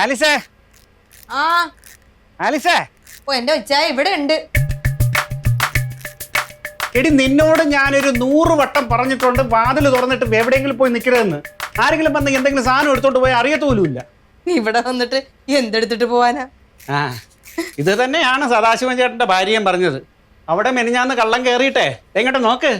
ആലിസേ ആ ആലിസേ ഓ എന്റെ ഉച്ചായ ഇവിടെ ഉണ്ട്. എടി നിന്നോട് ഞാനൊരു 100 വട്ടം പറഞ്ഞിട്ടുണ്ട് വാതിൽ തുറന്നിട്ട് എവിടെയെങ്കിലും പോയി നിൽക്കരുതെന്ന്. ആരെങ്കിലും വന്ന് എന്തെങ്കിലും സാധനം എടുത്തോണ്ട് പോയി അറിയത്തോലുമില്ല. ഇവിടെ വന്നിട്ട് എന്തെടുത്തിട്ട് പോവാനാ? ആ ഇത് തന്നെയാണ് സദാശിവൻ ചേട്ടന്റെ ഭാര്യയും പറഞ്ഞത്. അവിടെ മെനിഞ്ഞാന്ന് കള്ളം കയറിയിട്ടെ എങ്ങോട്ട് നോക്ക്.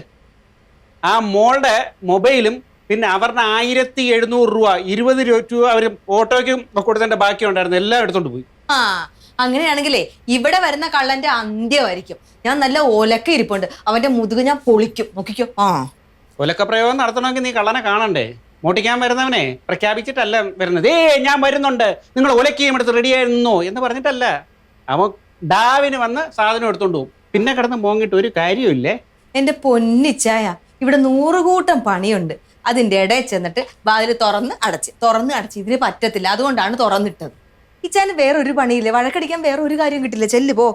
ആ മോളുടെ മൊബൈലും പിന്നെ അവരുടെ 1700 രൂപ 20 രൂപ അവർ ഓട്ടോയ്ക്കും കൊടുത്തതിന്റെ ബാക്കി ഉണ്ടായിരുന്നു, എല്ലാം എടുത്തോണ്ട് പോയി. ആ അങ്ങനെയാണെങ്കിലേ ഇവിടെ വരുന്ന കള്ളന്റെ അന്ത്യമായിരിക്കും. ഞാൻ നല്ല ഒലക്ക ഇരിപ്പുണ്ട്, അവന്റെ മുതുക് ഞാൻ പൊളിക്കും, നോക്കിക്കോ. ആ ഒലക്ക പ്രയോഗം നടത്തണമെങ്കിൽ നീ കള്ളനെ കാണണ്ടേ. മോട്ടിക്കാൻ വരുന്നവനെ പ്രഖ്യാപിച്ചിട്ടല്ല വരുന്നത്. ഞാൻ വരുന്നുണ്ട്, നിങ്ങൾ ഒലക്കയും എടുത്ത് റെഡിയായിരുന്നോ എന്ന് പറഞ്ഞിട്ടല്ല. അവൻ ഡാവിന് വന്ന് സാധനം എടുത്തോണ്ട് പോകും. പിന്നെ കിടന്ന് മോങ്ങിട്ട് ഒരു കാര്യമില്ലേ. എന്റെ പൊന്നിച്ചായ, ഇവിടെ 100 കൂട്ടം പണിയുണ്ട്. അതിന്റെ ഇടയിൽ ചെന്നിട്ട് വാതിൽ തുറന്ന് അടച്ച് ഇതിന് പറ്റത്തില്ല, അതുകൊണ്ടാണ് തുറന്നിട്ടത്. ഇച്ചാന് വേറൊരു പണിയില്ലേ, വഴക്കടിക്കാൻ വേറെ ഒരു കാര്യം കിട്ടില്ല. ചെല്ലു പോ.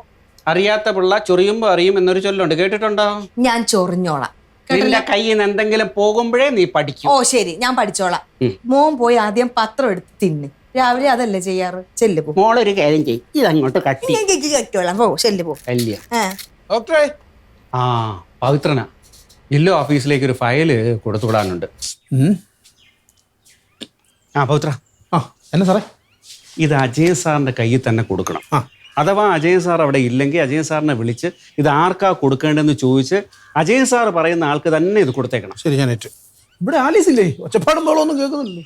അറിയാത്ത പിള്ള ചൊറിയുമ്പോ അറിയും എന്നൊരു ചൊല്ലുണ്ട്, കേട്ടിട്ടുണ്ടോ? ഞാൻ ചൊറിഞ്ഞോളാം. നിന്റെ കയ്യിൽ നിന്ന് എന്തെങ്കിലും പോകുമ്പോഴേ നീ പഠിക്കും. ഓ ശരി, ഞാൻ പഠിച്ചോളാം. മോൻ പോയി ആദ്യം പത്രം എടുത്ത് തിന്ന്, രാവിലെ അതല്ലേ ചെയ്യാറ്. ചെല്ലു പോ. മോളൊരു കാര്യം ചെയ്യും, ഇതങ്ങോട്ട് കട്ടി കറ്റോളാം. പോ, ചെല്ലു പോ. ഡോക്ടറെ ആ പവിത്രന ഇല്ലോ ഓഫീസിലേക്ക് ഒരു ഫയല് കൊടുത്തുവിടാനുണ്ട്. ആ പവിത്ര, ആ എന്നാ സാറേ? ഇത് അജയ് സാറിന്റെ കയ്യിൽ തന്നെ കൊടുക്കണം. അഥവാ അജയ് സാർ അവിടെ ഇല്ലെങ്കിൽ അജയ് സാറിനെ വിളിച്ച് ഇത് ആർക്കാ കൊടുക്കേണ്ടതെന്ന് ചോദിച്ച് അജയ് സാർ പറയുന്ന ആൾക്ക് തന്നെ ഇത് കൊടുത്തേക്കണം. ശരി, ഞാൻ ഏറ്റു. ഇവിടെ ആലീസ് ഇല്ലേ? ഒച്ചപ്പാടും ബഹളമൊന്നും കേൾക്കുന്നില്ലല്ലോ.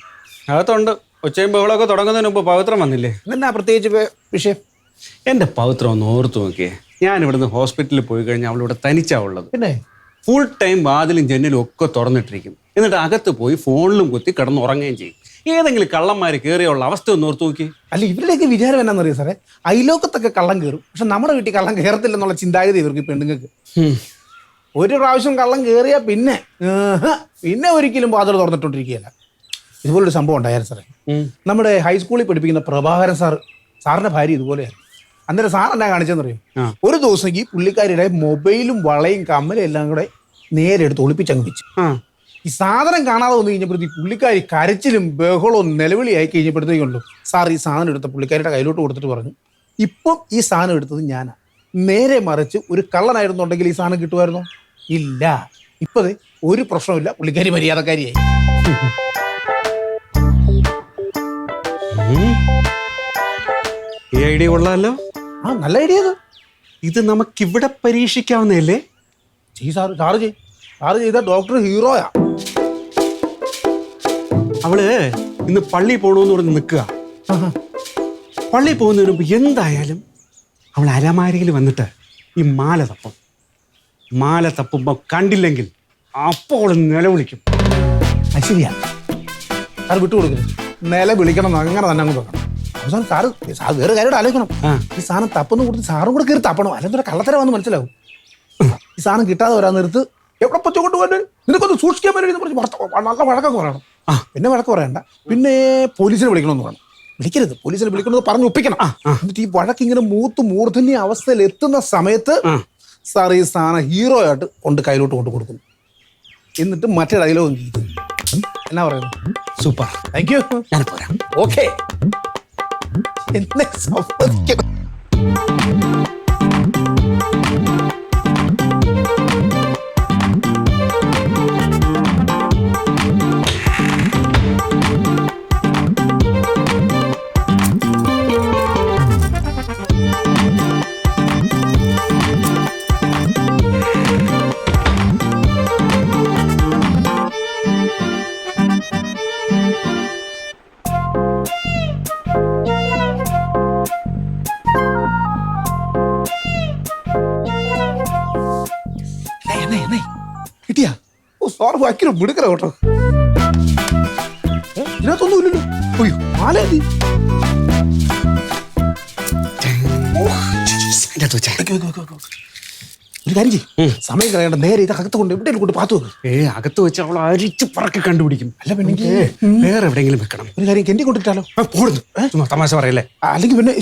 അകത്തുണ്ട്. ഒച്ചയും ബഹളമൊക്കെ തുടങ്ങുന്നതിന് മുമ്പ് പവിത്രം വന്നില്ലേ? എന്നാ പ്രത്യേകിച്ച് വിഷയം? എൻ്റെ പവിത്രം ഒന്ന് ഓർത്തു നോക്കിയേ. ഞാൻ ഇവിടുന്ന് ഹോസ്പിറ്റലിൽ പോയി കഴിഞ്ഞാൽ അവളിവിടെ തനിച്ചാ ഉള്ളത്. പിന്നെ ഫുൾ ടൈം വാതിലും ജനലും ഒക്കെ തുറന്നിട്ടിരിക്കും. എന്നിട്ട് അകത്ത് പോയി ഫോണിലും കുത്തി കിടന്നുറങ്ങുകയും ചെയ്യും. ഏതെങ്കിലും കള്ളന്മാർ കയറിയുള്ള അവസ്ഥ ഒന്ന് ഓർത്ത് നോക്കി. അല്ല, ഇവരുടെയൊക്കെ വിചാരം എന്നാന്നറിയോ സാറേ? അയലോക്കത്തൊക്കെ കള്ളം കയറും, പക്ഷെ നമ്മുടെ വീട്ടിൽ കള്ളം കയറത്തില്ലെന്നുള്ള ചിന്താഗതി ഇവർക്ക് പെണ്ണുങ്ങൾക്ക്. ഒരു പ്രാവശ്യം കള്ളം കയറിയാൽ പിന്നെ ഒരിക്കലും വാതിൽ തുറന്നിട്ടോണ്ടിരിക്കുകയല്ല. ഇതുപോലൊരു സംഭവം ഉണ്ടായിരുന്നു സാറേ. നമ്മുടെ ഹൈസ്കൂളിൽ പഠിപ്പിക്കുന്ന പ്രഭാകരൻ സാറിന്റെ ഭാര്യ ഇതുപോലെയായിരുന്നു. അന്നേരം സാർ എന്നാ കാണിച്ചെന്നറിയോ? ഒരു ദിവസം ഈ പുള്ളിക്കാരിയുടെ മൊബൈലും വളയും കമ്മലും എല്ലാം കൂടെ നേരെ എടുത്ത് ഒളിപ്പിച്ചങ്ങ് വെച്ചു. ഈ സാധനം കാണാതെ വന്നു കഴിഞ്ഞപ്പോഴത്തേക്ക് പുള്ളിക്കാരി കരച്ചിലും ബഹളവും നിലവിളിയായി കഴിഞ്ഞപ്പോഴത്തേക്കുള്ളൂ സാർ ഈ സാധനം എടുത്ത പുള്ളിക്കാരിയുടെ കയ്യിലോട്ട് കൊടുത്തിട്ട് പറഞ്ഞു, ഇപ്പം ഈ സാധനം എടുത്തത് ഞാനാ. നേരെ മറിച്ച് ഒരു കള്ളനായിരുന്നുണ്ടെങ്കിൽ ഈ സാധനം കിട്ടുമായിരുന്നോ? ഇല്ല. ഇപ്പത് ഒരു പ്രശ്നമില്ല, പുള്ളിക്കാരി മര്യാദക്കാരിയായി. ഈ ഐഡിയ കൊള്ളാമല്ലോ. ആ നല്ല ഐഡിയ. ഇത് നമുക്കിവിടെ പരീക്ഷിക്കാവുന്നതല്ലേ? സാറ് ചെയ്ത ഡോക്ടർ ഹീറോയാ. അവള് ഇന്ന് പള്ളി പോകണമെന്ന് പറഞ്ഞ് നിൽക്കുക. പള്ളി പോകുന്നതിന് മുമ്പ് എന്തായാലും അവൾ അലമാരയിൽ വന്നിട്ട് ഈ മാല തപ്പുമ്പോ കണ്ടില്ലെങ്കിൽ അപ്പോൾ നിലവിളിക്കും. ശരിയാ, സാർ വിട്ടുകൊടുക്കരുത്. നില വിളിക്കണം, അങ്ങനെ തന്നെ അങ്ങ് വെക്കണം. അവസാനം സാറ് വേറെ കാര്യം ആലോചിക്കണം. ഈ സാധനം തപ്പുന്ന കൊടുത്ത് സാറും കൂടെ കയറി തപ്പണം, അല്ലെങ്കിൽ കള്ളത്തരമാണെന്ന് മനസ്സിലാവും. ഈ സാധനം കിട്ടാതെ വരാൻ നേരത്ത് എവിടെ പച്ച കൊണ്ടുപോകാൻ നിനക്കൊന്ന് സൂക്ഷിക്കാൻ പറ്റും പറഞ്ഞ് നല്ല വഴക്കൊക്കെ പറയണം. പിന്നെ വഴക്ക് പറയണ്ട, പിന്നെ പോലീസിനെ വിളിക്കണമെന്ന് പറയണം. വിളിക്കരുത്, പോലീസിനെ വിളിക്കണമെന്ന് പറഞ്ഞ് ഒപ്പിക്കണം. എന്നിട്ട് ഈ വഴക്ക് ഇങ്ങനെ മൂർധന്യ അവസ്ഥയിൽ എത്തുന്ന സമയത്ത് സാർ ഈ സാധനം ഹീറോ ആയിട്ട് കയ്യിലോട്ട് കൊണ്ട് കൊടുക്കുന്നു. എന്നിട്ട് മറ്റേ ഡയലോഗ് എന്നാ പറയുന്നു? സൂപ്പർ, താങ്ക് യു, ഞാൻ പോരാ. ഓക്കെ. എന്നെ സമ്മതിക്കണം. കിട്ടിയാ? ഓ സാർ ഭയങ്കര മിടുക്കല കേട്ടോ. ഇതിനകത്തൊന്നും ഇല്ലല്ലോ. അയ്യോ മാല ഒരു കാര്യം ചെയ്യും, സമയം കളയണ്ട, നേരെ ഇത് അകത്ത് കൊണ്ട് എവിടെയെങ്കിലും കൊണ്ട് പാത്തു വെക്കും. അകത്ത് വെച്ച് അവൾ അരിച്ച് പറക്കി കണ്ടുപിടിക്കും. അല്ല പിന്നെ വേറെ എവിടെയെങ്കിലും വെക്കണം. ഒരു കാര്യം കെണ്ടി കൊണ്ടിട്ടാലോ? തമാശ പറയല്ലേ? അല്ലെങ്കിൽ പിന്നെ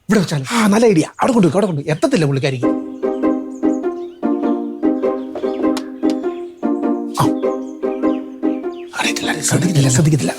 ഇവിടെ വെച്ചാലോ? നല്ല ഐഡിയ. അവിടെ കൊണ്ട് എത്തത്തില്ല പുള്ളിക്കാരിക്ക്. ശ്രദ്ധിക്കത്തില്ല.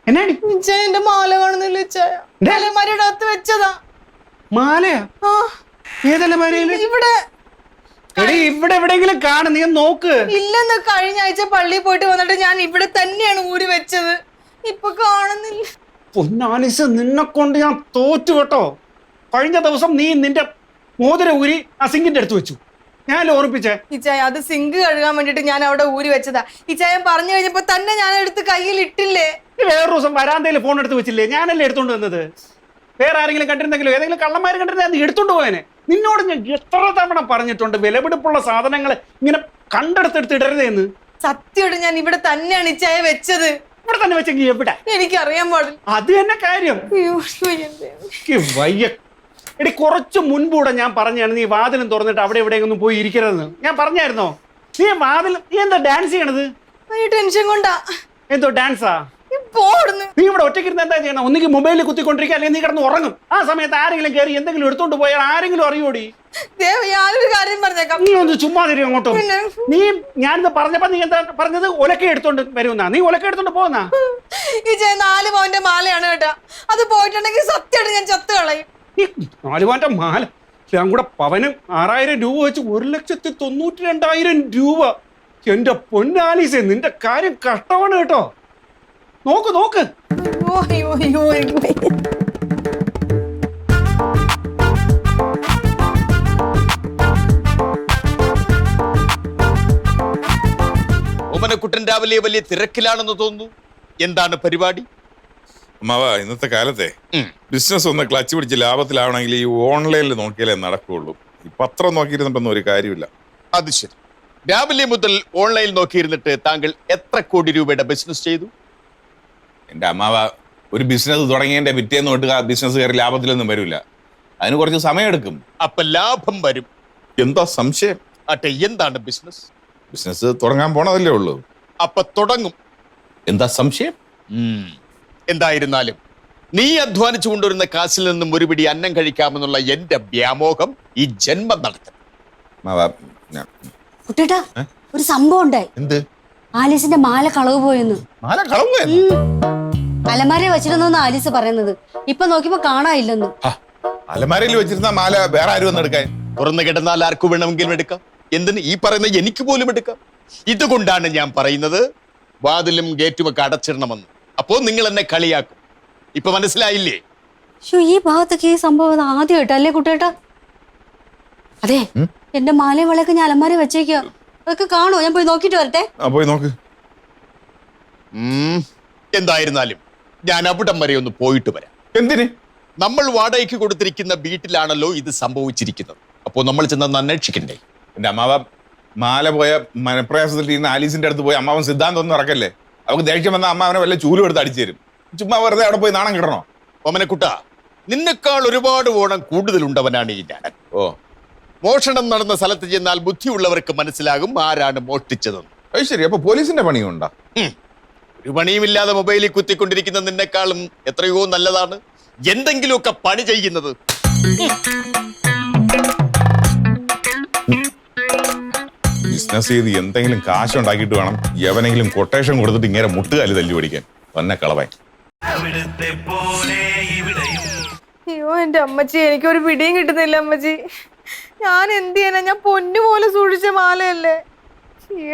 എന്നാടി ഇച്ചായ എന്റെ മാല കാണുന്നില്ല ഇച്ചായ. അലമാരിയുടെ അകത്ത് വെച്ചതാ. മാലയാ? ആ ഏതലമാരയില്? ഇവിടെ എടി ഇവിടെ എവിടെയെങ്കിലും കാണും, നീ നോക്ക്. ഇല്ലെന്ന്. കഴിഞ്ഞ ആഴ്ച പള്ളിയിൽ പോയിട്ട് വന്നിട്ട് ഞാൻ ഇവിടെ തന്നെയാണ് ഊരി വെച്ചത്. ഇപ്പൊ കാണുന്നില്ല. പൊന്നാലിസ്, നിന്നെ കൊണ്ട് ഞാൻ തോറ്റു കേട്ടോ. കഴിഞ്ഞ ദിവസം നീ നിന്റെ മോതിര ഊരി ആ സിങ്കിന്റെ അടുത്ത് വെച്ചു. ഞാൻ ഓർപ്പിച്ചേ. ഇച്ചായ അത് സിങ്ക് കഴുകാൻ വേണ്ടിട്ട് ഞാൻ അവിടെ ഊരി വെച്ചതാ. ഇച്ചായ പറഞ്ഞു കഴിഞ്ഞപ്പോ തന്നെ ഞാൻ എടുത്ത് കയ്യിൽ ഇട്ടില്ലേ. നീ വേറൊരു ദിവസം വരാന്തയിൽ ഫോൺ എടുത്ത് വെച്ചില്ലേ? ഞാനല്ലേ എടുത്തോണ്ട് വന്നത്. വേറെ ആരെങ്കിലും കണ്ടിരുന്നെങ്കിലും, ഏതെങ്കിലും കള്ളന്മാർ കണ്ടിരുന്നെങ്കിൽ നീ എടുത്തോണ്ട് പോയനെ. നിന്നോട് ഞാൻ എത്ര തവണ പറഞ്ഞിട്ടുണ്ട് വിലപിടിപ്പുള്ള സാധനങ്ങൾ ഇങ്ങനെ കണ്ടെടുത്തെടുത്ത് ഇടരുതെന്ന്. സത്യമായിട്ട് ഞാൻ ഇവിടെ തന്നെയാണ് ഇച്ചായ വെച്ചത്. ഇവിടെ തന്നെ വെച്ചെങ്കിൽ എവിടെ? എനിക്കറിയാൻ പാടില്ല. അത് തന്നെ കാര്യം. അയ്യോ, എന്റെ. എനിക്ക് വയ്യ. എടി കുറച്ച് മുൻപൂടെ ഞാൻ പറഞ്ഞാണ് നീ വാതിലും തുറന്നിട്ട് അവിടെ എവിടെയെങ്കിലും പോയി ഇരിക്കരുതെന്ന്. ഞാൻ പറഞ്ഞായിരുന്നോ? നീ വാതിൽ, നീ എന്താ ഡാൻസ് ചെയ്യണത്? ഈ ടെൻഷൻ കൊണ്ടാ. എന്തോ ഡാൻസാ? പോടുന്നു. നീ ഇവിടെ ഒറ്റയ്ക്കിരുന്ന് എന്താ ചെയ്യണം? ഒന്നുകിൽ മൊബൈലിൽ കുത്തിക്കൊണ്ടിരിക്കുക, അല്ലെങ്കിൽ നീ കിടന്ന് ഉറങ്ങും. ആ സമയത്ത് ആരെങ്കിലും കയറി എന്തെങ്കിലും എടുത്തോണ്ട് പോയാൽ ആരെങ്കിലും അറിയോടി? ഞാനൊരു കാര്യം പറഞ്ഞേക്കാം. നീ ഒന്ന് ചുമ്മാ തരും അങ്ങോട്ടും. നീ ഞാനിത് പറഞ്ഞപ്പോ നീ എന്താ പറഞ്ഞത്? ഒലക്ക എടുത്തോണ്ട് വരുന്ന നീ ഒലക്ക എടുത്തോണ്ട് പോകുന്ന ഈ 4 പവന്റെ മാലയാണ് കേട്ടാ. അത് പോയിട്ടുണ്ടെങ്കിൽ സത്യമായിട്ട് ഞാൻ ചത്തു കളയും. ഈ 4 പവന്റെ മാല ഞാൻ കൂടെ പവനും 6000 രൂപ വെച്ച് 1,92,000 രൂപ. എന്റെ പൊന്നാലീസേ, നിന്റെ കാര്യം കഷ്ടമാണ് കേട്ടോ. നോക്ക് നോക്ക്. അയ്യോ അയ്യോ അയ്യോ. ഓമനക്കുട്ടൻ രാവിലെ വലിയ തിരക്കിലാണെന്ന് തോന്നുന്നു. എന്താണ് പരിപാടി? അമ്മാവ, ഇന്നത്തെ കാലത്തെ ബിസിനസ് ഒന്ന് ക്ലച്ച് പിടിച്ച് ലാഭത്തിലാവണമെങ്കിൽ ഈ ഓൺലൈനിൽ നോക്കിയാലേ നടക്കുകയുള്ളൂ. ഈ പത്രം നോക്കിയിരുന്നിട്ടൊന്നും ഒരു കാര്യമില്ല. അത് ശരി. രാവിലെ മുതൽ ഓൺലൈൻ നോക്കിയിരുന്നിട്ട് താങ്കൾ എത്ര കോടി രൂപയുടെ ബിസിനസ് ചെയ്തു? എൻ്റെ അമ്മാവ, ഒരു ബിസിനസ് തുടങ്ങിയതിന്റെ പിറ്റേന്ന് തൊട്ട് ആ ബിസിനസ് കയറി ലാഭത്തിലൊന്നും വരില്ല. അതിന് കുറച്ച് സമയമെടുക്കും. അപ്പൊ ലാഭം വരും. എന്താ സംശയം? ആട്ടെ, എന്താണ് ബിസിനസ്? ബിസിനസ് തുടങ്ങാൻ പോണതല്ലേ ഉള്ളൂ. അപ്പൊ തുടങ്ങും. എന്താ സംശയം? എന്തായിരുന്നാലും നീ അധ്വാനിച്ചു കൊണ്ടുവരുന്ന കാശിൽ നിന്നും ഒരു പിടി അന്നം കഴിക്കാമെന്നുള്ള എന്റെ വ്യാമോഹം ഈ ജന്മം നടത്തും. അമ്മാവ, കുട്ടേട്ടാ, ഒരു സംഭവം ഉണ്ടായി. എന്ത്? ആലീസിന്റെ മാല കളവ് പോയെന്ന്. മാല കളവ്? അലമാര വെച്ചിരുന്നു ആലീസ് പറയുന്നത്. ഇപ്പൊ നോക്കിയപ്പോ കാണാനില്ലെന്ന്. അലമാരയിൽ വെച്ചിരുന്ന മാല വേറെ ആരും വന്ന് എടുക്കാൻ? തുറന്നു കിടന്നാൽ ആർക്കു വേണമെങ്കിലും എടുക്കാം. എന്തിന് ഈ പറയുന്ന എനിക്ക് പോലും എടുക്കാം. ഇതുകൊണ്ടാണ് ഞാൻ പറയുന്നത് വാതിലും ഗേറ്റും ഒക്കെ അടച്ചിടണമെന്ന്. അപ്പോ നിങ്ങൾ എന്നെ കളിയാക്കും. ഇപ്പൊ മനസ്സിലായില്ലേ? ഈ ഭാഗത്തൊക്കെ ഈ സംഭവം ആദ്യമായിട്ടല്ലേ കുട്ടേട്ടാ? അതെ, എന്റെ മാലയും വളയൊക്കെ ഞാൻ അലമാര വെച്ചേക്കുക. അതൊക്കെ കാണോ? ഞാൻ പോയി നോക്കിട്ട് വരട്ടെ. പോയി നോക്ക്. എന്തായിരുന്നാലും ഞാൻ അവിടം വരെ ഒന്ന് പോയിട്ട് വരാം. എന്തിന്? നമ്മൾ വാടകയ്ക്ക് കൊടുത്തിരിക്കുന്ന വീട്ടിലാണല്ലോ ഇത് സംഭവിച്ചിരിക്കുന്നത്. അപ്പോ നമ്മൾ ചെന്ന് അന്വേഷിക്കണ്ടേ? എന്റെ അമ്മാവ, മാല പോയ മനപ്രയാസത്തിൽ ഇരുന്ന് ആലീസിന്റെ അടുത്ത് പോയി അമ്മാവൻ സിദ്ധാന്തം ഒന്നും ഇറക്കല്ലേ. അവർക്ക് ദേഷ്യം വന്നാൽ അമ്മാവനെ വല്ല ചൂലും എടുത്ത് അടിച്ചു തരും. ചുമ്മാ വെറുതെ അവിടെ പോയി നാണം കിടണോ? ഓമനക്കുട്ട, നിന്നെക്കാൾ ഒരുപാട് ഓണം കൂടുതലുണ്ടവനാണ് ഈ ഞാൻ. മോഷണം നടന്ന സ്ഥലത്ത് ചെന്നാൽ ബുദ്ധിയുള്ളവർക്ക് മനസ്സിലാകും ആരാണ് മോഷ്ടിച്ചതെന്ന്. അത് ശരി. അപ്പൊ പോലീസിന്റെ പണിയുണ്ടോ? ഒരു പണിയുമില്ലാതെ മൊബൈലിൽ കുത്തിക്കൊണ്ടിരിക്കുന്ന നിന്നെക്കാളും എത്രയോ നല്ലതാണ് എന്തെങ്കിലുമൊക്കെ പണി ചെയ്യുന്നത്. ബിസിനസ് ചെയ്ത് എന്തെങ്കിലും കാശ് ഉണ്ടാക്കിയിട്ട് വേണം എവനെങ്കിലും കൊട്ടേഷൻ കൊടുത്തിട്ട് ഇങ്ങനെ മുട്ടുകാല് തല്ലി പഠിക്കാൻ. വന്നെ കളവാൻ. അയ്യോ എന്റെ അമ്മച്ചി, എനിക്കൊരു പിടിയും കിട്ടുന്നില്ല അമ്മച്ചി. ഞാൻ എന്ത് ചെയ്യാനാ? ഞാൻ പൊന്നുപോലെ സൂക്ഷിച്ച മാലയല്ലേ.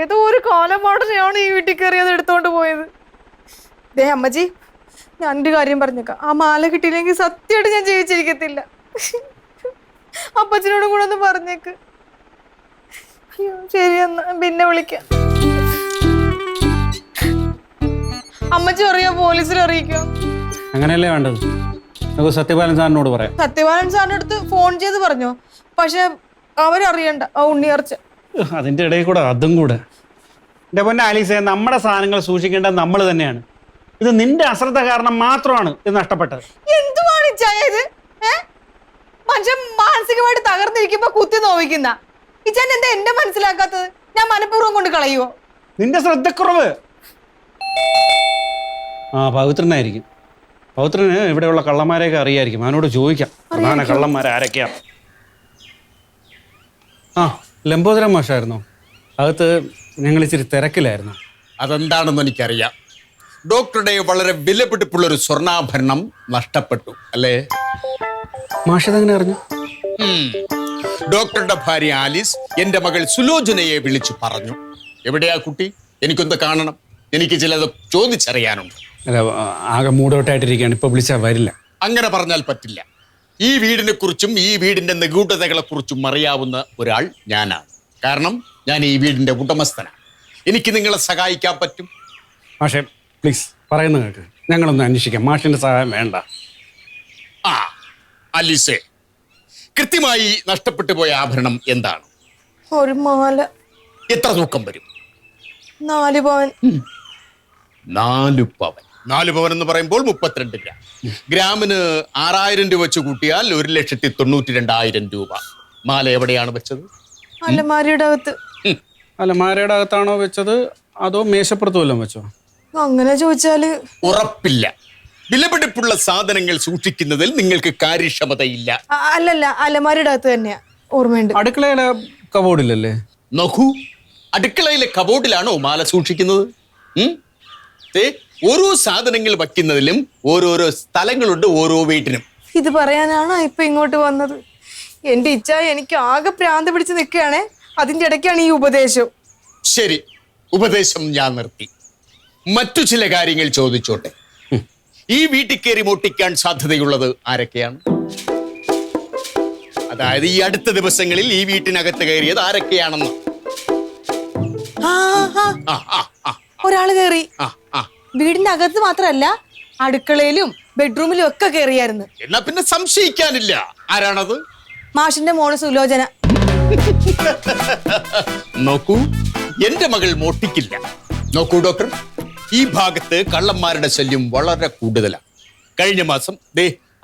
ഏതോ ഒരു കാലമാടനെയാണ് ഈ വീട്ടിൽ കയറി അത് എടുത്തോണ്ട് പോയത്. ദേ അമ്മച്ചി, ഞാനൊരു കാര്യം പറഞ്ഞേക്കാം. ആ മാല കിട്ടിയില്ലെങ്കിൽ സത്യമായിട്ട് ഞാൻ ജീവിച്ചിരിക്കത്തില്ല. അപ്പച്ചനോടും കൂടെ ഒന്ന് പറഞ്ഞേക്ക്. അയ്യോ ശരി, എന്നാ പിന്നെ വിളിക്കാം. അമ്മച്ചി അറിയാം, പോലീസിൽ അറിയിക്കാം. അങ്ങനെയല്ലേ വേണ്ടത്. നമുക്ക് സത്യപാലൻ സാറിനോട് പറയാം. സത്യപാലൻ സാറിന്റെ അടുത്ത് ഫോൺ ചെയ്ത് പറഞ്ഞോ. പക്ഷെ അവരറിയണ്ട ആ ഉണ്ണിയർച്ച. അതിന്റെ ഇടയിൽ കൂടെ അതും കൂടെ. എന്റെ പൊന്നെ ആലീസേ, നമ്മുടെ സാധനങ്ങൾ സൂക്ഷിക്കേണ്ടത് നമ്മൾ തന്നെയാണ്. ഇത് നിന്റെ അശ്രദ്ധ കാരണം മാത്രമാണ് ഇത് നഷ്ടപ്പെട്ടത്. എന്തുവാണ് ഇച്ചായ ഇത്? മനുഷ്യൻ മാനസികമായിട്ട് തകർന്നിരിക്കുമ്പോ കുത്തി നോവിക്കുന്ന ഇച്ചാൻ എന്താ എന്റെ മനസ്സിലാക്കാത്തത്? ഞാൻ മനഃപൂർവ്വം കൊണ്ട് കളയുവോ? നിന്റെ ശ്രദ്ധക്കുറവ്. പവിത്രനായിരിക്കും. പവിത്രന് ഇവിടെയുള്ള കള്ളന്മാരെയൊക്കെ അറിയായിരിക്കും. അവനോട് ചോദിക്കാം പ്രധാന കള്ളന്മാരാരൊക്കെയാ. ലംബോദരം മാഷായിരുന്നോ? അകത്ത് ഞങ്ങൾ ഇച്ചിരി തിരക്കിലായിരുന്നു. അതെന്താണെന്ന് എനിക്കറിയാം. ഡോക്ടറുടെ വളരെ വിലപിടിപ്പുള്ള ഒരു സ്വർണ്ണാഭരണം നഷ്ടപ്പെട്ടു അല്ലേ? മാഷതെങ്ങനെ അറിഞ്ഞു? ഡോക്ടറുടെ ഭാര്യ ആലീസ് എന്റെ മകൾ സുലോചനയെ വിളിച്ചു പറഞ്ഞു. എവിടെയാ കുട്ടി? എനിക്കൊന്ന് കാണണം, എനിക്ക് ചിലത് ചോദിച്ചറിയാനുണ്ട്. അല്ല, ആകെ മൂടോട്ടായിട്ടിരിക്കുകയാണ്, ഇപ്പൊ വിളിച്ചാൽ വരില്ല. അങ്ങനെ പറഞ്ഞാൽ പറ്റില്ല. ഈ വീടിനെ കുറിച്ചും ഈ വീടിന്റെ നിഗൂഢതകളെ കുറിച്ചും അറിയാവുന്ന ഒരാൾ ഞാനാണ്. കാരണം ഞാൻ ഈ വീടിന്റെ ഉടമസ്ഥനാണ്. എനിക്ക് നിങ്ങളെ സഹായിക്കാൻ പറ്റും. മാഷെ പ്ലീസ് പറയുന്ന കേൾക്ക്, ഞങ്ങളൊന്ന് അന്വേഷിക്കാം. മാഷിന്റെ സഹായം വേണ്ട. ആ അലീസെ, കൃത്യമായി നഷ്ടപ്പെട്ടു പോയ ആഭരണം എന്താണ്? ഒരു മാല. എത്ര തൂക്കം വരും? 4 പവൻ. 4 പവൻ. 4 പവൻ എന്ന് പറയുമ്പോൾ 32 ഗ്രാം. ഗ്രാമിന് 6000 രൂപ വെച്ച് കൂട്ടിയാൽ 1,92,000 രൂപ. മാല എവിടെയാണ് വെച്ചത്? അലമാരിയുടെ അകത്ത്. അല്ല, മാരയുടെ അകത്താണോ വെച്ചത് അതോ മേശപ്പുറത്ത് വല്ലതും വെച്ചോ? അങ്ങനെ ചോദിച്ചാല് ഉറപ്പില്ല. വിലപിടിപ്പുള്ള സാധനങ്ങൾ സൂക്ഷിക്കുന്നതിൽ നിങ്ങൾക്ക് കാര്യക്ഷമതയില്ല. അല്ലല്ല, അലമാരിയുടെ അകത്ത് തന്നെയാ. ഓർമ്മയുണ്ട്. അടുക്കളയിലെ കബോർഡിലല്ലേ? നോക്കൂ, അടുക്കളയിലെ കബോർഡിലാണോ മാല സൂക്ഷിക്കുന്നത്? ഓരോ സാധനങ്ങൾ വയ്ക്കുന്നതിലും ഓരോരോ സ്ഥലങ്ങളുണ്ട് ഓരോ വീട്ടിനും. ഇത് പറയാനാണോ ഇപ്പൊ ഇങ്ങോട്ട് വന്നത്? എന്റെ ഇച്ഛ എനിക്ക് ആകെ പ്രാന്ത് പിടിച്ച് നിൽക്കുകയാണേ. അതിന്റെ ഇടയ്ക്കാണ് ഈ ഉപദേശം. ശരി, ഉപദേശം ഞാൻ നിർത്തി. മറ്റു ചില കാര്യങ്ങൾ ചോദിച്ചോട്ടെ. ഈ വീട്ടിൽ കയറി മോട്ടിക്കാൻ സാധ്യതയുള്ളത് ആരൊക്കെയാണ്? അതായത് ഈ അടുത്ത ദിവസങ്ങളിൽ ഈ വീട്ടിനകത്ത് കയറിയത് ആരൊക്കെയാണെന്ന്. ഒരാള് കയറി. ആ വീടിന്റെ അകത്ത് മാത്രല്ല, അടുക്കളയിലും ബെഡ്റൂമിലും ഒക്കെ കയറിയായിരുന്നു. എന്നാ പിന്നെ സംശയിക്കാനില്ല. ആരാണത്? മാഷിന്റെ മോള് സുലോചന. നോക്കൂ, എന്റെ മകൾ മോട്ടിക്കില്ല. നോക്കൂ ഡോക്ടർ, ഈ ഭാഗത്ത് കള്ളന്മാരുടെ ശല്യം വളരെ കൂടുതലാണ്. കഴിഞ്ഞ മാസം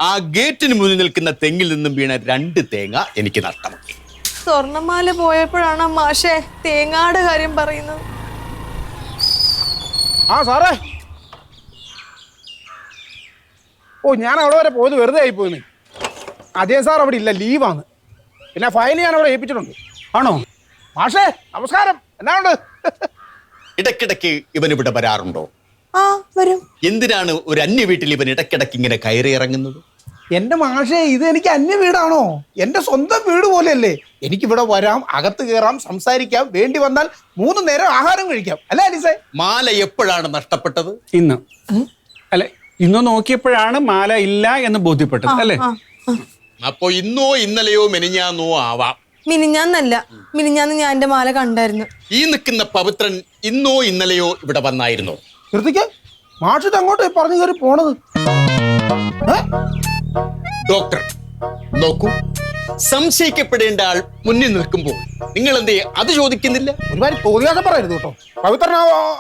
ആ ഗേറ്റിന് മുന്നിൽ നിൽക്കുന്ന തെങ്ങിൽ നിന്നും വീണ 2 തേങ്ങ എനിക്ക് നഷ്ടമായി. സ്വർണ്ണമാല പോയപ്പോഴാണ് മാഷെ തേങ്ങാടെ കാര്യം പറയുന്നത്. ആ സാറേ, ഞാൻ അവിടെ വരെ പോയത് വെറുതെ ആയിപ്പോയിന്ന്. അജയ് സാർ അവിടെ ഇല്ല, ലീവാണ്. പിന്നെ ഫയൽ ഞാൻ അവിടെ ഏൽപ്പിച്ചിട്ടുണ്ട്. ആണോ? മാഷേ നമസ്കാരം, എന്നാ ഉണ്ട്? ഇടയ്ക്കിടയ്ക്ക് ഇവൻ ഇവിടെ വരാറുണ്ടോ? ആ വരും. എന്തിനാണ് ഒരു അന്യ വീട്ടിൽ ഇവൻ ഇടയ്ക്കിടയ്ക്ക് ഇങ്ങനെ കയറി ഇറങ്ങുന്നത്? എന്റെ മാഷേ, ഇത് എനിക്ക് അന്യ വീടാണോ? എന്റെ സ്വന്തം വീട് പോലെയല്ലേ. എനിക്കിവിടെ വരാം, അകത്ത് കയറാം, സംസാരിക്കാം, വേണ്ടി വന്നാൽ 3 നേരം ആഹാരം കഴിക്കാം. അല്ലേ അലിസേ? മാല എപ്പോഴാണ് നഷ്ടപ്പെട്ടത്? ഇന്ന്. അല്ലെ, ഇന്ന് നോക്കിയപ്പോഴാണ് മാല ഇല്ല എന്ന് ബോധ്യപ്പെട്ടത് അല്ലേ? അപ്പോ ഇന്നോ ഇന്നലെയോ മെനിഞ്ഞാന്നോ ആവാം. മിനിഞ്ഞാന്നല്ല, മിനിഞ്ഞാന്ന് ഞാൻ എന്റെ മാല കണ്ടായിരുന്നു. ഈ നിൽക്കുന്ന പവിത്രൻ ഇന്നോ ഇന്നലെയോ ഇവിടെ വന്നായിരുന്നോ? കൃതിക്ക് മാഷിത് അങ്ങോട്ട് പറഞ്ഞു കയറി പോണത്. ഡോക്ടർ നോക്കൂ, സംശയിക്കപ്പെടേണ്ട ആൾ മുന്നിൽ നിൽക്കുമ്പോൾ നിങ്ങൾ എന്തേ അത് ചോദിക്കുന്നില്ല? ഒരുപാട് തോന്നിയാതെ പറയരുത് കേട്ടോ. പവിത്രൻ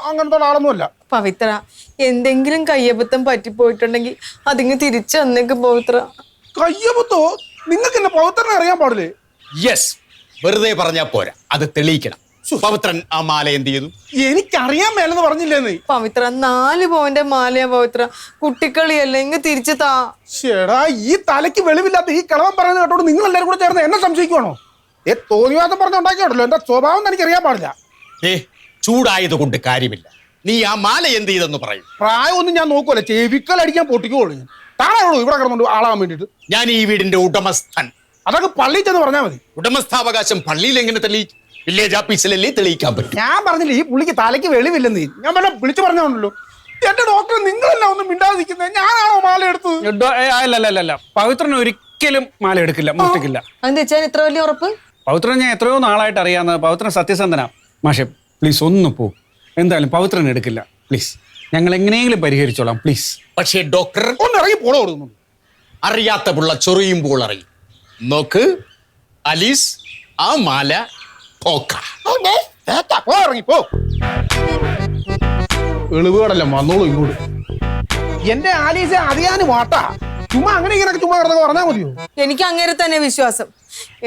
അങ്ങനത്തെ ആളൊന്നുമല്ല. പവിത്ര, എന്തെങ്കിലും കയ്യബദ്ധം പറ്റിപ്പോയിട്ടുണ്ടെങ്കിൽ അതിങ്ങ് തിരിച്ചു തന്നേക്ക് പവിത്ര. കയ്യബദ്ധോ? നിങ്ങൾക്ക് എന്നെ പവിത്രനെ അറിയാൻ പാടില്ലേ? യെസ്, വെറുതെ പറഞ്ഞാ പോരാ, അത് തെളിയിക്കണം. പവിത്രൻ ആ മാല എന്ത് ചെയ്തു? എനിക്കറിയാൻ മേലെന്ന് പറഞ്ഞില്ലേന്ന്. പവിത്ര 4 പവന്റെ മാലയാ പവിത്ര. കുട്ടിക്കളിയല്ല, ഇങ്ങ് തിരിച്ചു താ. ചേടാ, ഈ തലയ്ക്ക് വെളിവില്ലാത്ത ഈ കളവൻ പറയുന്നത് കേട്ടോണ്ട് നിങ്ങൾ എല്ലാവരും കൂടെ ചേർന്ന് എന്നെ സംശയിക്കുവാണോ? തോന്നിവാസം പറഞ്ഞ ഉണ്ടാക്കിയോണ്ടല്ലോ. എന്റെ സ്വഭാവം എനിക്ക് അറിയാൻ പാടില്ല. ചൂടായത് കൊണ്ട് കാര്യമില്ല. നീ ആ മാല എന്ത് ചെയ്തെന്ന് പറയും. പ്രായമൊന്നും ഞാൻ നോക്കുമല്ലോ, ചെവിക്കലടിക്കാൻ പൊട്ടിക്കോളൂ. താനാണോ ഇവിടെ കിടന്നുണ്ട് ആളാകാൻ വേണ്ടിട്ട്? ഞാൻ ഈ വീടിന്റെ ഉടമസ്ഥൻ. അതൊക്കെ പള്ളിയിൽ ചെന്ന് പറഞ്ഞാൽ മതി. ഉടമസ്ഥാവകാശം പള്ളിയിൽ എങ്ങനെ തെളിയിക്കും? വില്ലേജ് ഓഫീസിലല്ലേ തെളിയിക്കാൻ പറ്റും. ഞാൻ പറഞ്ഞില്ല, ഈ പുള്ളിക്ക് തലയ്ക്ക് വെളിവില്ലെന്ന്. ഞാൻ വല്ല വിളിച്ചു പറഞ്ഞോണ്ടല്ലോ. എന്റെ ഡോക്ടർ, നിങ്ങളെല്ലാം ഒന്നും മിണ്ടാതിരിക്കുന്നത്. ഞാനാണോ മാല എടുത്തത്? അല്ല, പവിത്രൻ ഒരിക്കലും മാല എടുക്കില്ല, മോഷ്ടിക്കില്ല. അതെന്താ വെച്ചാൽ ഇത്ര വലിയ ഉറപ്പ്? പവിത്രൻ ഞാൻ എത്രയോ നാളായിട്ട് അറിയാവുന്ന. പവിത്രൻ സത്യസന്ധനാ. മാഷെ പ്ലീസ് ഒന്ന് പോ. എന്തായാലും പവിത്രൻ എടുക്കില്ല. പ്ലീസ്, ഞങ്ങൾ എങ്ങനെയെങ്കിലും പരിഹരിച്ചോളാം. പ്ലീസ്. പക്ഷേ ഡോക്ടർ ഒന്ന് ഇറങ്ങി പോണോ കൊടുക്കുന്നു. അറിയാത്ത പിള്ള ചൊറിയുമ്പോൾ അറിയും. നോക്ക് അലീസ്, ആ മാല ഇറങ്ങിപ്പോ. എളിവുകടല്ല, വന്നോളൂ ഇങ്ങോട്ട്. എന്റെ ആലീസെ അറിയാനും വാട്ടാ. ചുമ്മാ അങ്ങനെ ഇങ്ങനെ ചുമ്മാ കിടന്നൊക്കെ പറഞ്ഞാൽ മതിയോ? എനിക്ക് അങ്ങനെ തന്നെ വിശ്വാസം.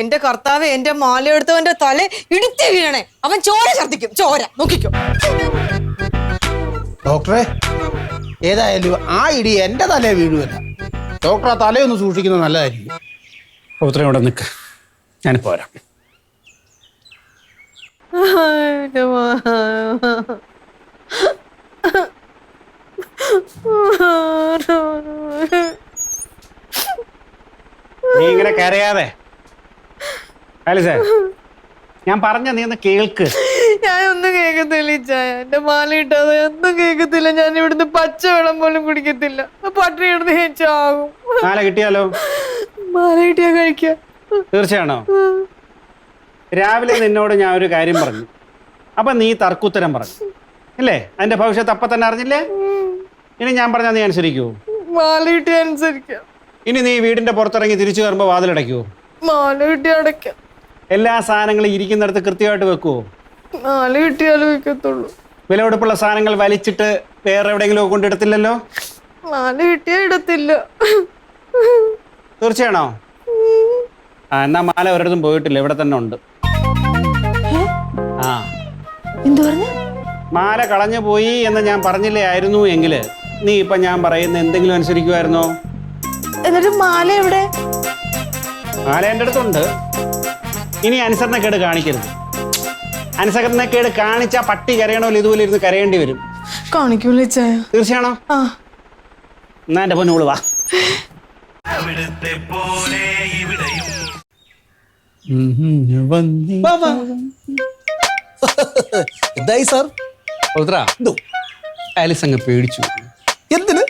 എന്റെ കർത്താവ്, എന്റെ മാല എടുത്തവന്റെ തല ഇടിച്ചു വീണേ. അവൻ ചോര ഛർദ്ദിക്കും. ചോര നോക്കിക്കോ. ഡോക്ടറെ, ഏതായാലും ആ ഇടി എന്റെ തലയെ വീഴുവല്ല. ഡോക്ടർ ആ തലയൊന്ന് സൂക്ഷിക്കുന്നത് നല്ലതായിരിക്കും. പവിത്രൻ ഇവിടെ നിൽക്ക്, ഞാൻ പോരാം. നീ ഇങ്ങനെ കരയാതെ ആലിസേ, ഞാൻ പറഞ്ഞ നീ ഒന്ന് കേൾക്ക്. ഞാൻ ഒന്നും കേൾക്കത്തില്ല ഇച്ചായ. എന്റെ മാല ഇട്ടാതെ ഒന്നും കേൾക്കത്തില്ല. ഞാൻ ഇവിടുന്ന് പച്ചവെള്ളം പോലും കുടിക്കത്തില്ല. പട്ടിണി ഇടുന്ന് ഞാൻ ചാകും. മാല കിട്ടിയാലോ? മാല കിട്ടിയാ കഴിക്കാം. തീർച്ചയാണോ? രാവിലെ നിന്നോട് ഞാൻ ഒരു കാര്യം പറഞ്ഞു, അപ്പൊ നീ തർക്കുത്തരം പറഞ്ഞു അല്ലേ? അതിന്റെ ഭവിഷ്യത്ത് അപ്പൊ തന്നെ അറിഞ്ഞില്ലേ? ഇനി ഞാൻ പറഞ്ഞാൽ നീ അനുസരിക്കുവോ? മാല കിട്ടിയാ അനുസരിക്കാം. ഇനി നീ വീടിന്റെ പുറത്തിറങ്ങി തിരിച്ചു വരുമ്പോ വാതിലടയ്ക്കുവോ? മാല കിട്ടിയാ അടയ്ക്കാം. എല്ലാ സാധനങ്ങളും ഇരിക്കുന്നിടത്ത് കൃത്യമായിട്ട് വെക്കുവോ? മാല കിട്ടിയാലും വെക്കത്തുള്ളൂ. വിലപിടിപ്പുള്ള സാധനങ്ങൾ വലിച്ചിട്ട് വേറെ എവിടെയെങ്കിലും കൊണ്ടിടത്തില്ലല്ലോ? മാല കിട്ടിയാ ഇടത്തില്ല. തീർച്ചയാണോ? ആ, എന്നാ മാല ഒരിടത്തും പോയിട്ടില്ല, ഇവിടെ തന്നെ ഉണ്ട്. ആ, എന്തു പറഞ്ഞു? മാല കളഞ്ഞു പോയി എന്ന് ഞാൻ പറഞ്ഞില്ലേ ആയിരുന്നു എങ്കില് നീ ഇപ്പൊ ഞാൻ പറയുന്ന എന്തെങ്കിലും അനുസരിക്കുമായിരുന്നോ? എന്നിട്ട് മാല എവിടെ? മാല എൻ്റെ അടുത്തുണ്ട്. ഇനി അനുസരണക്കേട് കാണിക്കരുത്. അനുസരണക്കേട് കാണിച്ചാ പട്ടി കരയണമല്ലോ, ഇതുപോലെ ഇരുന്ന് കരയേണ്ടി വരും. കാണിക്കൂല ചായ. തീർച്ചയാണോ? ആ, എന്നാ എൻ്റെ പൊന്നോള് വാ. വാ, വാ. എന്തായി സാർ? പവിത്ര, ആലിസ് അങ്ങ് പേടിച്ചു. എന്തിന്?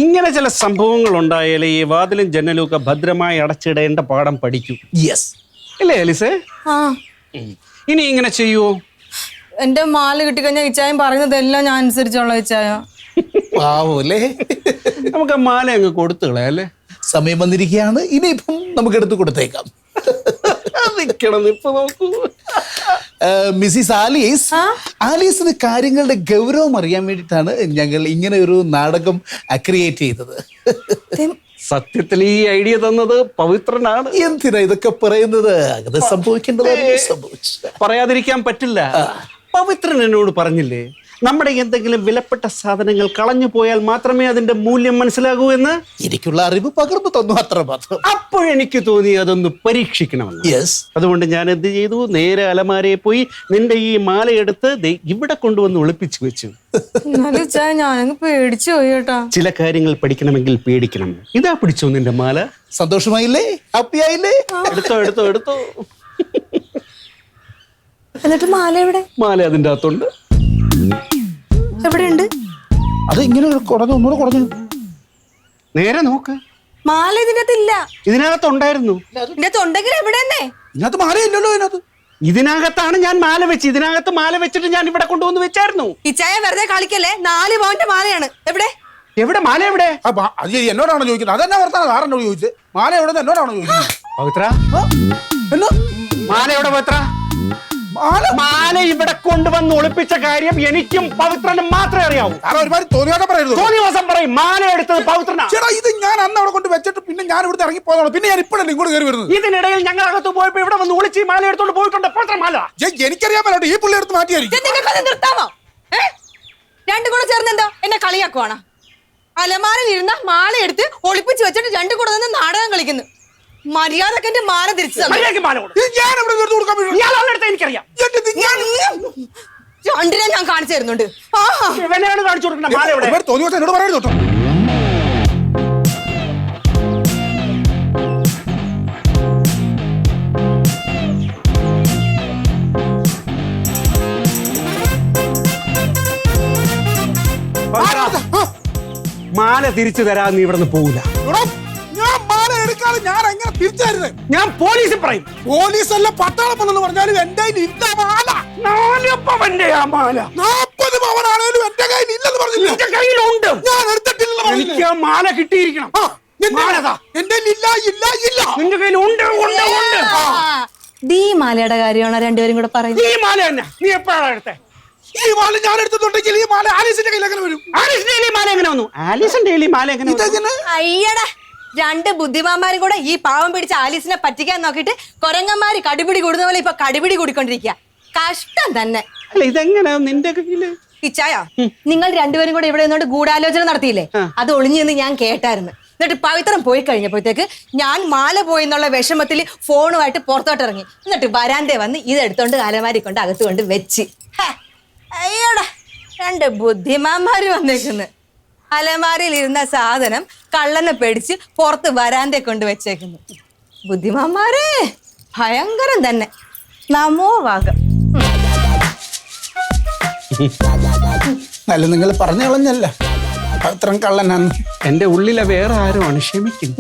ഇങ്ങനെ ചില സംഭവങ്ങൾ ഉണ്ടായാലേ ഈ വാതിലും ജനലും ഒക്കെ ഭദ്രമായി അടച്ചിടേണ്ട പാഠം പഠിക്കൂ. യെസ്. ഇല്ലേ ആലിസേ? ആ. ഇനി ഇങ്ങനെ ചെയ്യുവോ? എന്റെ മാല കിട്ടിക്കഴിഞ്ഞാൽ ഇച്ചായം പറയുന്നതെല്ലാം ഞാൻ അനുസരിച്ചോളാം ഇച്ചായ. പാവല്ലേ? നമുക്ക് ആ മാല അങ്ങ് കൊടുത്തു കളയല്ലേ? സമയം വന്നിരിക്കുകയാണ്. ഇനിയിപ്പം നമുക്ക് എടുത്ത് കൊടുത്തേക്കാം. ഇപ്പൊ നോക്കൂ. മിസ്സിസ് ആലീസ്, ആലീസിന് കാര്യങ്ങളുടെ ഗൗരവം അറിയാൻ വേണ്ടിയിട്ടാണ് ഞങ്ങൾ ഇങ്ങനെ ഒരു നാടകം ക്രിയേറ്റ് ചെയ്തത്. സത്യത്തിൽ ഈ ഐഡിയ തന്നത് പവിത്രനാണ്. എന്തിനാ ഇതൊക്കെ പറയുന്നത്? അത് സംഭവിക്കേണ്ടതാണ് സംഭവിച്ചു. പറയാതിരിക്കാൻ പറ്റില്ല. പവിത്രൻ എന്നോട് പറഞ്ഞില്ലേ, നമ്മുടെ എന്തെങ്കിലും വിലപ്പെട്ട സാധനങ്ങൾ കളഞ്ഞു പോയാൽ മാത്രമേ അതിന്റെ മൂല്യം മനസ്സിലാകൂ എന്ന്. എനിക്കുള്ള അറിവ് പകർന്നു തന്നു, അത്ര മാത്രം. അപ്പോഴെനിക്ക് തോന്നി അതൊന്ന് പരീക്ഷിക്കണമെന്ന്. യെസ്. അതുകൊണ്ട് ഞാൻ എന്ത് ചെയ്തു, നേരെ അലമാരയെ പോയി നിന്റെ ഈ മാലയെടുത്ത് ഇവിടെ കൊണ്ടുവന്ന് ഒളിപ്പിച്ചു വെച്ചു. ഞാനങ്ങ് പേടിച്ചു പോയി കേട്ടാ. ചില കാര്യങ്ങൾ പഠിക്കണമെങ്കിൽ പേടിക്കണം. ഇതാ പിടിച്ചോ നിന്റെ മാല. സന്തോഷമായില്ലേ? ഹാപ്പി ആയില്ലേ? എടുത്തോ എടുത്തോ എടുത്തോ. എന്നിട്ട് മാല എവിടെ? മാല അതിൻ്റെ അകത്തുണ്ട്. എവിടെയുണ്ട്? അത് ഇങ്ങനെ കുറഞ്ഞു, ഒന്നുകൂടെ കുറഞ്ഞു. നേരെ നോക്ക്. മാല ഇതിനകത്തില്ല. ഇതിനകത്തുണ്ടായിരുന്നു. ഇതിനകത്ത് ഉണ്ടെങ്കിൽ എവിടെ തന്നെ? ഇതിനകത്ത് മാലയില്ലല്ലോ. ഇതിനകത്ത് ഇതിനകത്താണ് ഞാൻ മാല വെച്ച്. ഇതിനകത്ത് മാല വെച്ചിട്ട് ഞാൻ ഇവിടെ കൊണ്ടുവന്ന് വെച്ചായിരുന്നു. ഇച്ചായ വെറുതെ കളിക്കല്ലേ. 4 പവന്റെ മാലയാണ്. എവിടെ? എവിടെ മാല എവിടെ? അത് എന്നോടാണോ ചോദിക്കുന്നത്? അതെന്നെ വർത്താനം സാറിനോട് ചോദിച്ചത്. മാല എവിടെ എന്നോടാണോ ചോദിക്കുന്നത്? പവിത്ര, എന്നാ മാല എവിടെ പവിത്ര? മാല ഇവിടെ കൊണ്ടുവന്ന് ഒളിപ്പിച്ച കാര്യം എനിക്കും പവിത്രനും മാത്രമേ അറിയാവൂ. ഒരുപാട് തോന്നിയാതെ പറയരുത്. തോന്നിവാസം പറയും. മാല എടുത്തത് പവിത്രനാ. ചേട്ടാ, ഇത് ഞാൻ അന്ന് അവിടെ കൊണ്ട് വെച്ചിട്ട് പിന്നെ ഞാൻ ഇവിടുത്തെ ഇറങ്ങി പോയതാണ്. പിന്നെ ഞാൻ ഇപ്പോഴല്ലേ ഇങ്ങോട്ട് കയറി വരുന്നത്. ഇതിനിടയിൽ ഞങ്ങൾ അകത്ത് പോയപ്പോ ഇവിടെ വന്ന് ഒളിച്ച് മാല എടുത്തോണ്ട് പോയിട്ടുണ്ട്. പവിത്ര മാല എനിക്കറിയാൻ പറ്റോ? ഈ പുള്ളി എടുത്ത് മാറ്റിയായിരിക്കും. നിർത്താമോ? രണ്ടും കൂടെ ചേർന്ന് എന്താ എന്നെ കളിയാക്കുവാണ്? അലമാരയിൽ ഇരുന്ന മാല എടുത്ത് ഒളിപ്പിച്ച് വെച്ചിട്ട് രണ്ടും കൂടെ നിന്ന് നാടകം കളിക്കുന്നു. മര്യാദക്ക് എന്റെ മാല തിരിച്ചു എനിക്കറിയാം. രണ്ടിനെ ഞാൻ കാണിച്ചു തരുന്നുണ്ട്. കാണിച്ചു കൊടുക്കണ്ട മാല എവിടെ? എന്നോട് പറയരുത് കേട്ടോ. മാല തിരിച്ചു തരാൻ നീ ഇവിടെ നിന്ന് പോവില്ല. ഞാൻ മാല എടുക്കാതെ ഞാൻ എങ്ങനെ തിരിച്ചു തരുന്നത്? ഞാൻ പോലീസിൽ പറയും. പോലീസല്ല പട്ടാളം എന്ന് പറഞ്ഞാലും എന്റെ ഇല്ല മാല. 4 പവന്റെ ആ മാല 40 പവനാണേലും എന്റെ കയ്യിൽ ഇല്ലെന്ന് പറഞ്ഞില്ല. എന്റെ കയ്യിലുണ്ട്. ഞാൻ എടുത്തിട്ടില്ല. എനിക്ക് ആ മാല കിട്ടിയിരിക്കണം. എന്റെ ഇല്ല ഇല്ല ഇല്ല. നിന്റെ കയ്യിൽ ഉണ്ട് ഉണ്ട് ഉണ്ട്. ഈ മാലയുടെ കാര്യമാണ് രണ്ടുപേരും കൂടെ പറയുന്നത്. ഈ മാല തന്നെ നീ എപ്പോഴാണ് എടുത്തേ? ഈ മാല ഞാൻ എടുത്തിട്ടുണ്ടെങ്കിൽ ഈ മാല ആലീസിന്റെ കയ്യിൽ എങ്ങനെ വരും? ആലീസിന്റെ ഈ മാല എങ്ങനെ വന്നു? ആലീസിന്റെ ഈ മാല എങ്ങനെ വന്നു? അയ്യടാ, 2 ബുദ്ധിമാന്മാരും കൂടെ ഈ പാവം പിടിച്ച ആലീസിനെ പറ്റിക്കാൻ നോക്കിയിട്ട് കൊരങ്ങന്മാര് കടിപിടി കൂടുന്ന പോലെ ഇപ്പൊ കടിപിടി കൂടിക്കൊണ്ടിരിക്കുക. കഷ്ടം തന്നെ. അല്ല, ഇതെങ്ങനെയാ നിന്റെ കയ്യില്? ഇച്ചായ, നിങ്ങൾ രണ്ടുപേരും കൂടെ ഇവിടെ നിന്നോണ്ട് ഗൂഢാലോചന നടത്തിയില്ലേ? അത് ഒളിഞ്ഞെന്ന് ഞാൻ കേട്ടായിരുന്നു. എന്നിട്ട് പവിത്രം പോയി കഴിഞ്ഞപ്പോഴത്തേക്ക് ഞാൻ മാല പോയി എന്നുള്ള വിഷമത്തിൽ ഫോണുമായിട്ട് പുറത്തോട്ട് ഇറങ്ങി. എന്നിട്ട് വരാന്തേ വന്ന് ഇതെടുത്തോണ്ട് അലമാരി കൊണ്ട് അകത്ത് കൊണ്ട് വെച്ച്. അയ്യോടാ, 2 ബുദ്ധിമാന്മാര് വന്നേക്കുന്നു. അലമാരയിൽ ഇരുന്ന സാധനം കള്ളനെ പേടിച്ച് പുറത്ത് വരാന്റെ കൊണ്ട് വെച്ചേക്കുന്നു. ബുദ്ധിമാന്മാരെ ഭയങ്കരം തന്നെ. നമോ വാകം. അല്ല നിങ്ങൾ പറഞ്ഞു കളഞ്ഞല്ല അത്രയും കള്ളനാന്ന്. എൻ്റെ ഉള്ളിലെ വേറെ ആരുമാണ്, ക്ഷമിക്കും.